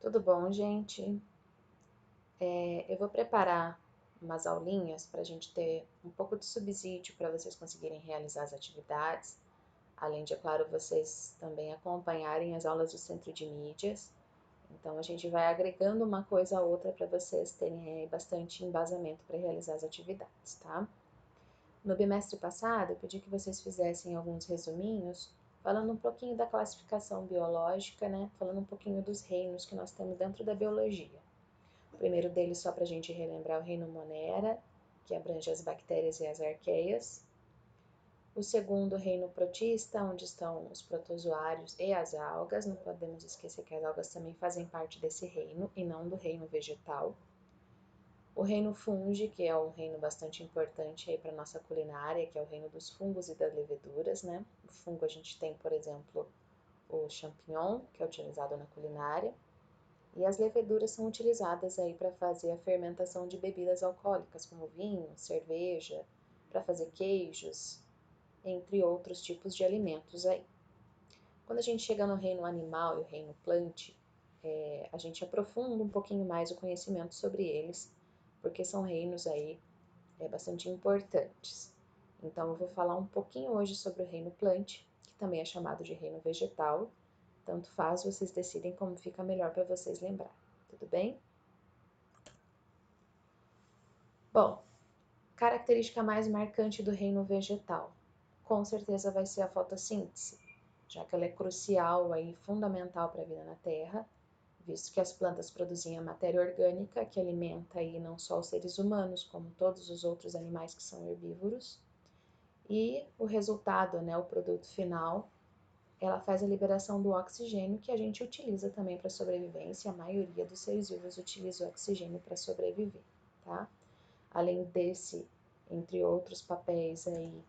Tudo bom, gente? Eu vou preparar umas aulinhas para a gente ter um pouco de subsídio para vocês conseguirem realizar as atividades, além de, é claro, vocês também acompanharem as aulas do Centro de Mídias. Então, a gente vai agregando uma coisa a outra para vocês terem aí bastante embasamento para realizar as atividades, tá? No bimestre passado, eu pedi que vocês fizessem alguns resuminhos, falando um pouquinho da classificação biológica, né? Falando um pouquinho dos reinos que nós temos dentro da biologia. O primeiro deles, só para a gente relembrar, o reino Monera, que abrange as bactérias e as arqueias. O segundo, o reino protista, onde estão os protozoários e as algas. Não podemos esquecer que as algas também fazem parte desse reino e não do reino vegetal. O reino fungi, que é um reino bastante importante aí para nossa culinária, que é o reino dos fungos e das leveduras, né? O fungo a gente tem, por exemplo, o champignon, que é utilizado na culinária. E as leveduras são utilizadas aí para fazer a fermentação de bebidas alcoólicas, como vinho, cerveja, para fazer queijos, entre outros tipos de alimentos aí. Quando a gente chega no reino animal e o reino plant, a gente aprofunda um pouquinho mais o conhecimento sobre eles, porque são reinos aí bastante importantes. Então eu vou falar um pouquinho hoje sobre o reino plant, que também é chamado de reino vegetal. Tanto faz, vocês decidem como fica melhor para vocês lembrar. Tudo bem? Bom, característica mais marcante do reino vegetal, com certeza vai ser a fotossíntese, já que ela é crucial e fundamental para a vida na Terra, visto que as plantas produzem a matéria orgânica que alimenta aí não só os seres humanos, como todos os outros animais que são herbívoros, e o resultado, né, o produto final, ela faz a liberação do oxigênio que a gente utiliza também para sobrevivência, a maioria dos seres vivos utiliza o oxigênio para sobreviver, tá? Além desse, entre outros papéis aí,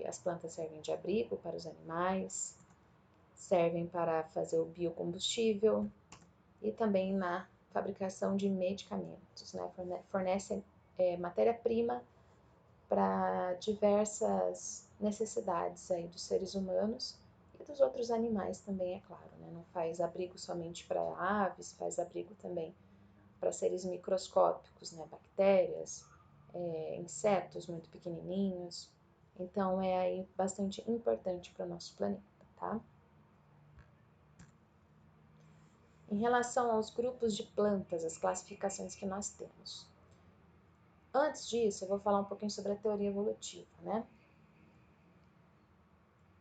as plantas servem de abrigo para os animais, servem para fazer o biocombustível e também na fabricação de medicamentos, né? Fornecem matéria-prima para diversas necessidades aí dos seres humanos e dos outros animais também, é claro, né? Não faz abrigo somente para aves, faz abrigo também para seres microscópicos, né? Bactérias, insetos muito pequenininhos. Então é aí bastante importante para o nosso planeta, tá? Em relação aos grupos de plantas, as classificações que nós temos. Antes disso, eu vou falar um pouquinho sobre a teoria evolutiva, né?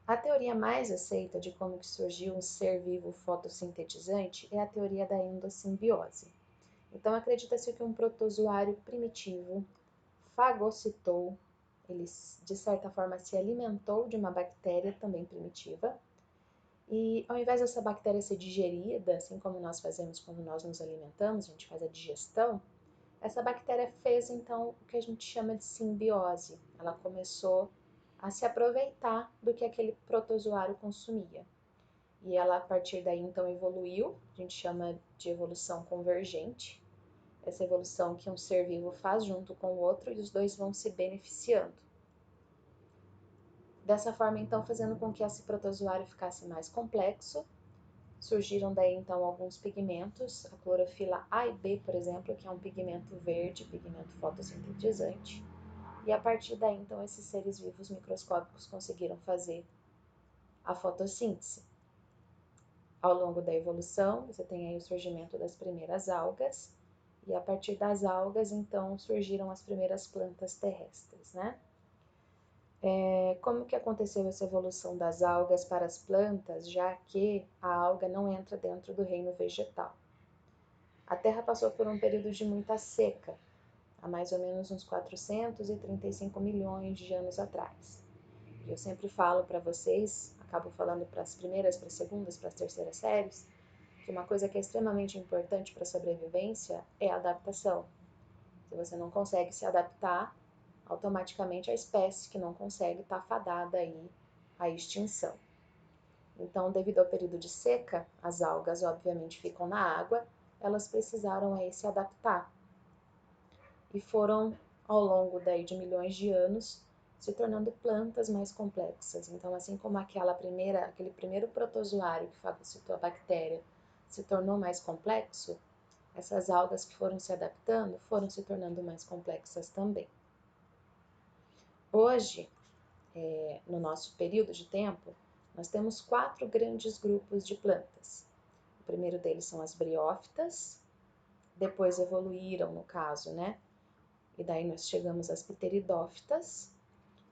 A teoria mais aceita de como que surgiu um ser vivo fotossintetizante é a teoria da endossimbiose. Então, acredita-se que um protozoário primitivo fagocitou, ele de certa forma se alimentou de uma bactéria também primitiva, e ao invés dessa bactéria ser digerida, assim como nós fazemos quando nós nos alimentamos, a gente faz a digestão, essa bactéria fez então o que a gente chama de simbiose. Ela começou a se aproveitar do que aquele protozoário consumia. E ela a partir daí então evoluiu, a gente chama de evolução convergente. Essa evolução que um ser vivo faz junto com o outro e os dois vão se beneficiando. Dessa forma, então, fazendo com que esse protozoário ficasse mais complexo, surgiram daí então alguns pigmentos, a clorofila A e B, por exemplo, que é um pigmento verde, pigmento fotossintetizante, e a partir daí então esses seres vivos microscópicos conseguiram fazer a fotossíntese. Ao longo da evolução, você tem aí o surgimento das primeiras algas, e a partir das algas então surgiram as primeiras plantas terrestres, né? Como que aconteceu essa evolução das algas para as plantas, já que a alga não entra dentro do reino vegetal? A Terra passou por um período de muita seca, há mais ou menos uns 435 milhões de anos atrás. E eu sempre falo para vocês, acabo falando para as primeiras, para as segundas, para as terceiras séries, que uma coisa que é extremamente importante para a sobrevivência é a adaptação. Se você não consegue se adaptar, automaticamente a espécie que não consegue está fadada aí à extinção. Então, devido ao período de seca, as algas obviamente ficam na água, elas precisaram aí se adaptar e foram ao longo daí de milhões de anos se tornando plantas mais complexas. Então, assim como aquele primeiro protozoário que fagocitou a bactéria se tornou mais complexo, essas algas que foram se adaptando foram se tornando mais complexas também. Hoje, no nosso período de tempo, nós temos 4 grandes grupos de plantas. O primeiro deles são as briófitas, depois evoluíram, no caso, né? E daí nós chegamos às pteridófitas,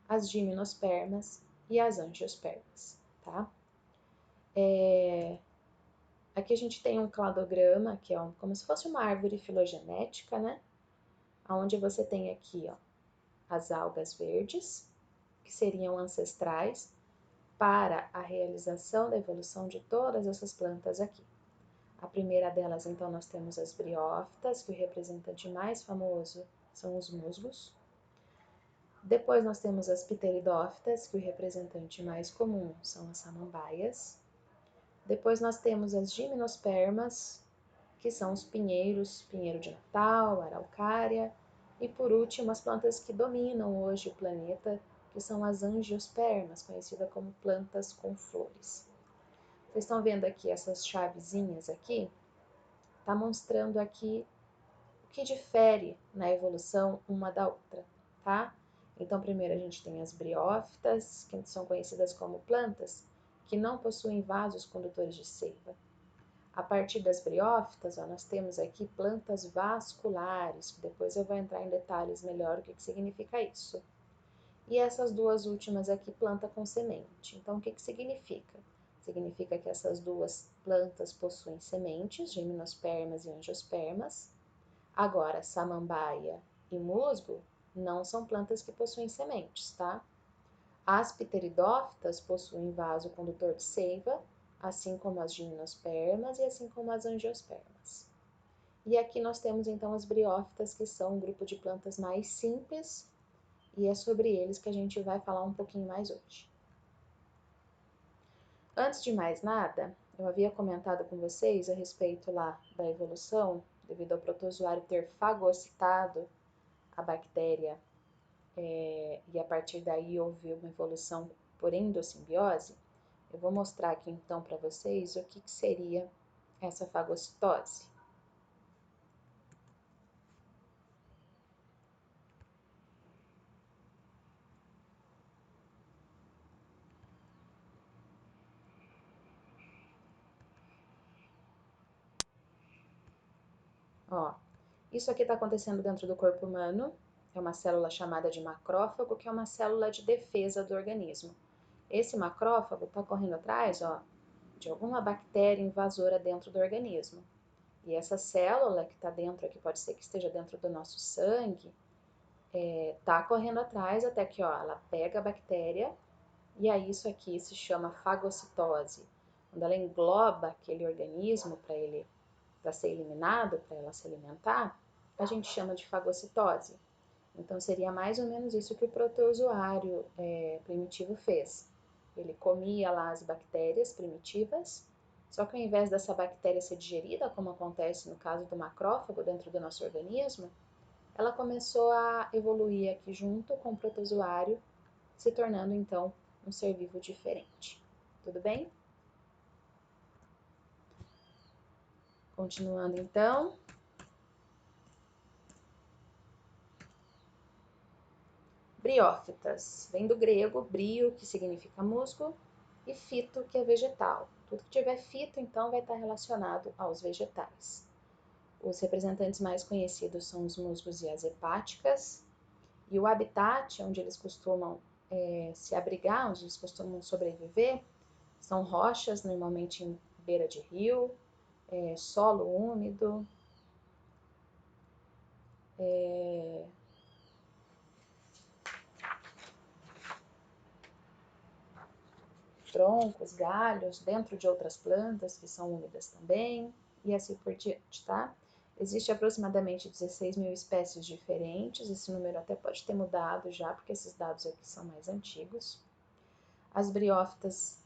as gimnospermas e as angiospermas, tá? Aqui a gente tem um cladograma, que é como se fosse uma árvore filogenética, né? Onde você tem aqui, ó, as algas verdes, que seriam ancestrais para a realização da evolução de todas essas plantas aqui. A primeira delas, então, nós temos as briófitas, que o representante mais famoso são os musgos. Depois nós temos as pteridófitas, que o representante mais comum são as samambaias. Depois nós temos as gimnospermas, que são os pinheiros, pinheiro de Natal, araucária. E por último, as plantas que dominam hoje o planeta, que são as angiospermas, conhecidas como plantas com flores. Vocês estão vendo aqui essas chavezinhas aqui? Está mostrando aqui o que difere na evolução uma da outra, tá? Então, primeiro a gente tem as briófitas, que são conhecidas como plantas que não possuem vasos condutores de seiva. A partir das briófitas, ó, nós temos aqui plantas vasculares, que depois eu vou entrar em detalhes melhor o que significa isso. E essas duas últimas aqui, planta com semente. Então, o que significa? Significa que essas duas plantas possuem sementes, gimnospermas e angiospermas. Agora, samambaia e musgo não são plantas que possuem sementes, tá? As pteridófitas possuem vaso condutor de seiva, assim como as gimnospermas e assim como as angiospermas. E aqui nós temos então as briófitas, que são um grupo de plantas mais simples, e é sobre eles que a gente vai falar um pouquinho mais hoje. Antes de mais nada, eu havia comentado com vocês a respeito lá da evolução, devido ao protozoário ter fagocitado a bactéria, e a partir daí houve uma evolução por endossimbiose. Eu vou mostrar aqui então para vocês o que seria essa fagocitose. Ó, isso aqui está acontecendo dentro do corpo humano, é uma célula chamada de macrófago, que é uma célula de defesa do organismo. Esse macrófago está correndo atrás, ó, de alguma bactéria invasora dentro do organismo. E essa célula que está dentro aqui, pode ser que esteja dentro do nosso sangue, tá correndo atrás até que, ó, ela pega a bactéria, e aí isso aqui se chama fagocitose. Quando ela engloba aquele organismo para ser eliminado, para ela se alimentar, a gente chama de fagocitose. Então seria mais ou menos isso que o protozoário primitivo fez. Ele comia lá as bactérias primitivas, só que ao invés dessa bactéria ser digerida, como acontece no caso do macrófago dentro do nosso organismo, ela começou a evoluir aqui junto com o protozoário, se tornando então um ser vivo diferente. Tudo bem? Continuando então. Briófitas, vem do grego brio, que significa musgo, e fito, que é vegetal. Tudo que tiver fito, então, vai estar relacionado aos vegetais. Os representantes mais conhecidos são os musgos e as hepáticas, e o habitat onde eles costumam se abrigar, onde eles costumam sobreviver, são rochas, normalmente em beira de rio, solo úmido, troncos, galhos, dentro de outras plantas que são úmidas também, e assim por diante, tá? Existe aproximadamente 16 mil espécies diferentes, esse número até pode ter mudado já, porque esses dados aqui são mais antigos. As briófitas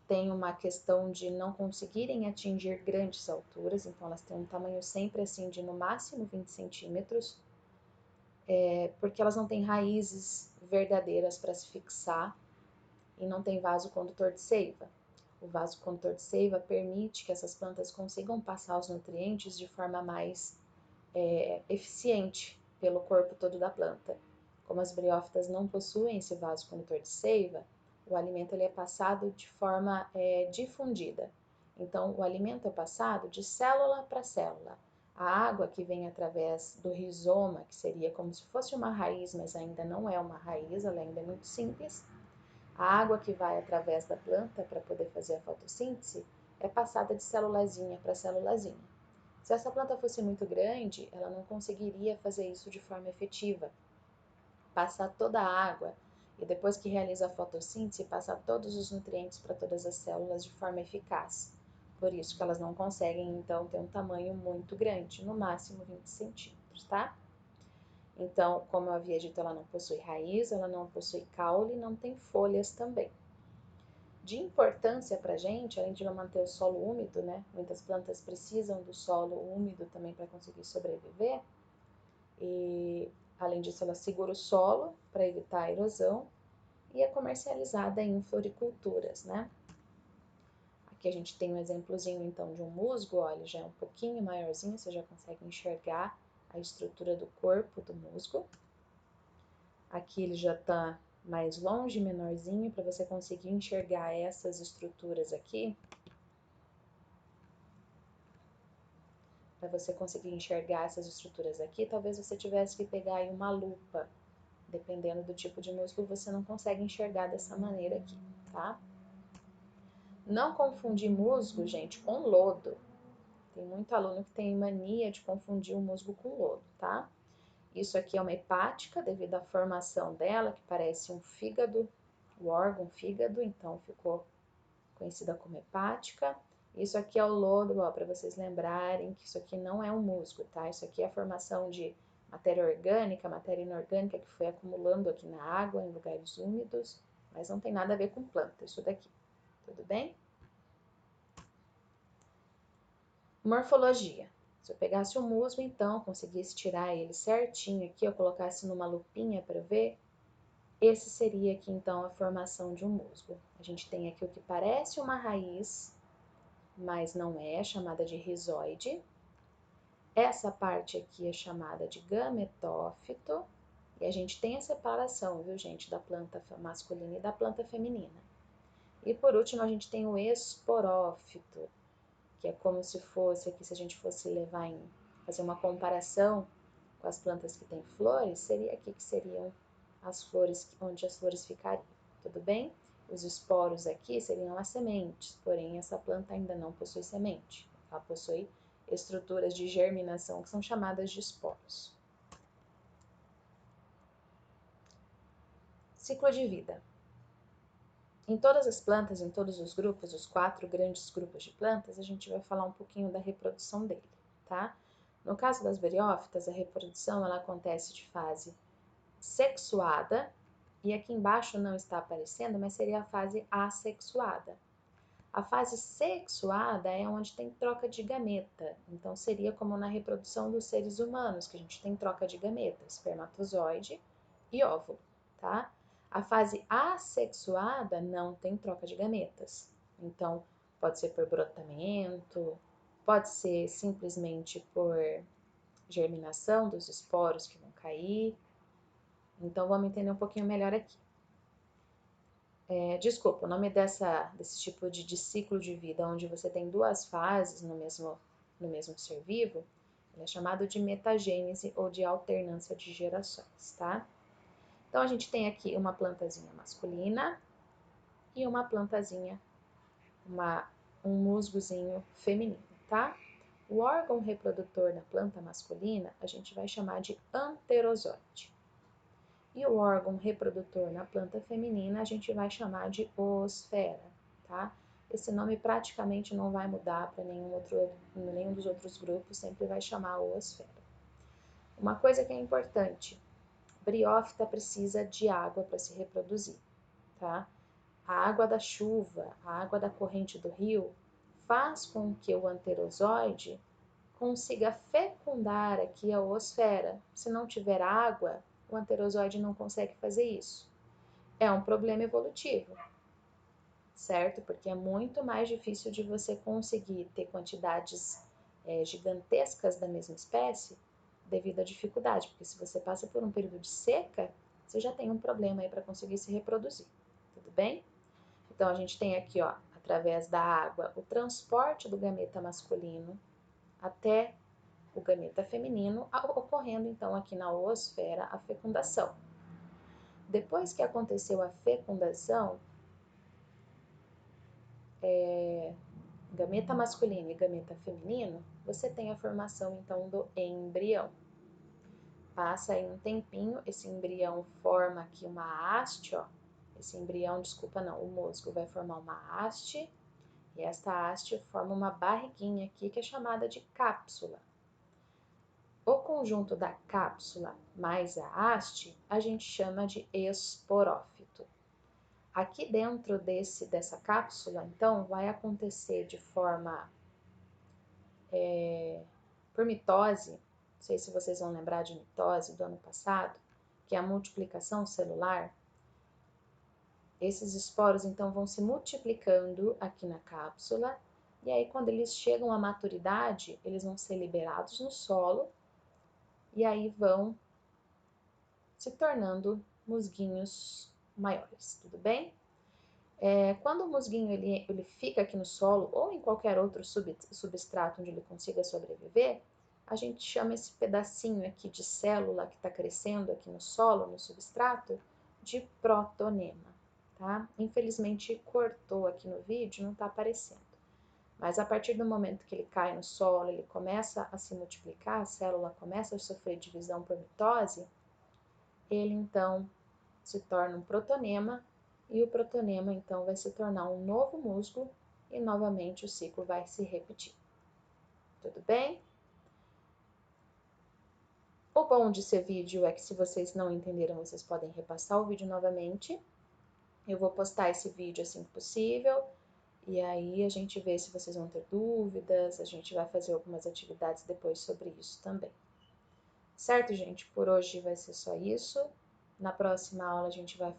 têm uma questão de não conseguirem atingir grandes alturas, então elas têm um tamanho sempre assim de no máximo 20 centímetros, porque elas não têm raízes verdadeiras para se fixar e não tem vaso condutor de seiva. O vaso condutor de seiva permite que essas plantas consigam passar os nutrientes de forma mais eficiente pelo corpo todo da planta. Como as briófitas não possuem esse vaso condutor de seiva, o alimento ele é passado de forma difundida. Então, o alimento é passado de célula para célula. A água que vem através do rizoma, que seria como se fosse uma raiz, mas ainda não é uma raiz, ela ainda é muito simples. A água que vai através da planta para poder fazer a fotossíntese é passada de célulazinha para célulazinha. Se essa planta fosse muito grande, ela não conseguiria fazer isso de forma efetiva. Passar toda a água e depois que realiza a fotossíntese, passar todos os nutrientes para todas as células de forma eficaz. Por isso que elas não conseguem, então, ter um tamanho muito grande, no máximo 20 centímetros, tá? Então, como eu havia dito, ela não possui raiz, ela não possui caule, não tem folhas também. De importância para a gente, além de ela manter o solo úmido, né? Muitas plantas precisam do solo úmido também para conseguir sobreviver. E, além disso, ela segura o solo para evitar a erosão e é comercializada em floriculturas, né? Aqui a gente tem um exemplozinho, então, de um musgo, olha, ele já é um pouquinho maiorzinho, você já consegue enxergar a estrutura do corpo do musgo. Aqui ele já está mais longe, menorzinho, para você conseguir enxergar essas estruturas aqui. Para você conseguir enxergar essas estruturas aqui, talvez você tivesse que pegar aí uma lupa. Dependendo do tipo de musgo, você não consegue enxergar dessa maneira aqui, tá? Não confundir musgo, gente, com lodo. Tem muito aluno que tem mania de confundir o musgo com lodo, tá? Isso aqui é uma hepática, devido à formação dela, que parece um fígado, o órgão fígado, então ficou conhecida como hepática. Isso aqui é o lodo, ó, para vocês lembrarem que isso aqui não é um musgo, tá? Isso aqui é a formação de matéria orgânica, matéria inorgânica que foi acumulando aqui na água, em lugares úmidos, mas não tem nada a ver com planta, isso daqui, tudo bem? Morfologia. Se eu pegasse o musgo, então, conseguisse tirar ele certinho aqui, eu colocasse numa lupinha para ver, esse seria aqui, então, a formação de um musgo. A gente tem aqui o que parece uma raiz, mas não é, chamada de rizóide. Essa parte aqui é chamada de gametófito. E a gente tem a separação, viu, gente, da planta masculina e da planta feminina. E por último, a gente tem o esporófito, que é como se fosse, aqui se a gente fosse levar em, fazer uma comparação com as plantas que têm flores, seria aqui que seriam as flores, onde as flores ficariam, tudo bem? Os esporos aqui seriam as sementes, porém essa planta ainda não possui semente, ela possui estruturas de germinação que são chamadas de esporos. Ciclo de vida. Em todas as plantas, em todos os grupos, os 4 grandes grupos de plantas, a gente vai falar um pouquinho da reprodução dele, tá? No caso das beriófitas, a reprodução ela acontece de fase sexuada, e aqui embaixo não está aparecendo, mas seria a fase assexuada. A fase sexuada é onde tem troca de gameta, então seria como na reprodução dos seres humanos, que a gente tem troca de gameta, espermatozoide e óvulo, tá? A fase assexuada não tem troca de gametas, então pode ser por brotamento, pode ser simplesmente por germinação dos esporos que vão cair. Então vamos entender um pouquinho melhor aqui. Desculpa, o nome desse tipo de ciclo de vida, onde você tem 2 fases no mesmo ser vivo, ele é chamado de metagênese ou de alternância de gerações, tá? Então, a gente tem aqui uma plantazinha masculina e uma plantazinha, um musgozinho feminino, tá? O órgão reprodutor da planta masculina, a gente vai chamar de anterozoide. E o órgão reprodutor na planta feminina a gente vai chamar de oosfera, tá? Esse nome praticamente não vai mudar para nenhum dos outros grupos, sempre vai chamar oosfera. Uma coisa que é importante, briófita precisa de água para se reproduzir, tá? A água da chuva, a água da corrente do rio, faz com que o anterozoide consiga fecundar aqui a oosfera. Se não tiver água, o anterozoide não consegue fazer isso. É um problema evolutivo. certo? Porque é muito mais difícil de você conseguir ter quantidades gigantescas da mesma espécie devido à dificuldade, porque se você passa por um período de seca, você já tem um problema aí para conseguir se reproduzir, tudo bem? Então a gente tem aqui, ó, através da água, o transporte do gameta masculino até o gameta feminino, ocorrendo então aqui na oosfera a fecundação. Depois que aconteceu a fecundação, gameta masculino e gameta feminino, você tem a formação então do embrião. Passa aí um tempinho, esse embrião forma aqui uma haste, ó. Esse embrião, desculpa não, o musgo vai formar uma haste, e esta haste forma uma barriguinha aqui que é chamada de cápsula. O conjunto da cápsula mais a haste, a gente chama de esporófito. Aqui dentro dessa cápsula, então, vai acontecer de forma por mitose, não sei se vocês vão lembrar de mitose do ano passado, que é a multiplicação celular. Esses esporos, então, vão se multiplicando aqui na cápsula, e aí quando eles chegam à maturidade, eles vão ser liberados no solo, e aí vão se tornando musguinhos maiores, tudo bem? Quando o musguinho ele fica aqui no solo ou em qualquer outro substrato onde ele consiga sobreviver, a gente chama esse pedacinho aqui de célula que está crescendo aqui no solo, no substrato, de protonema, tá? Infelizmente cortou aqui no vídeo, não está aparecendo. Mas a partir do momento que ele cai no solo, ele começa a se multiplicar, a célula começa a sofrer divisão por mitose, ele então se torna um protonema, e o protonema então vai se tornar um novo musgo e novamente o ciclo vai se repetir. Tudo bem? O bom de ser vídeo é que se vocês não entenderam, vocês podem repassar o vídeo novamente. Eu vou postar esse vídeo assim que possível, e aí a gente vê se vocês vão ter dúvidas, a gente vai fazer algumas atividades depois sobre isso também. Certo, gente? Por hoje vai ser só isso. Na próxima aula a gente vai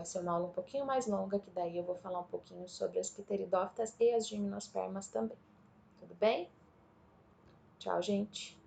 ser uma aula um pouquinho mais longa, que daí eu vou falar um pouquinho sobre as pteridófitas e as gimnospermas também. Tudo bem? Tchau, gente!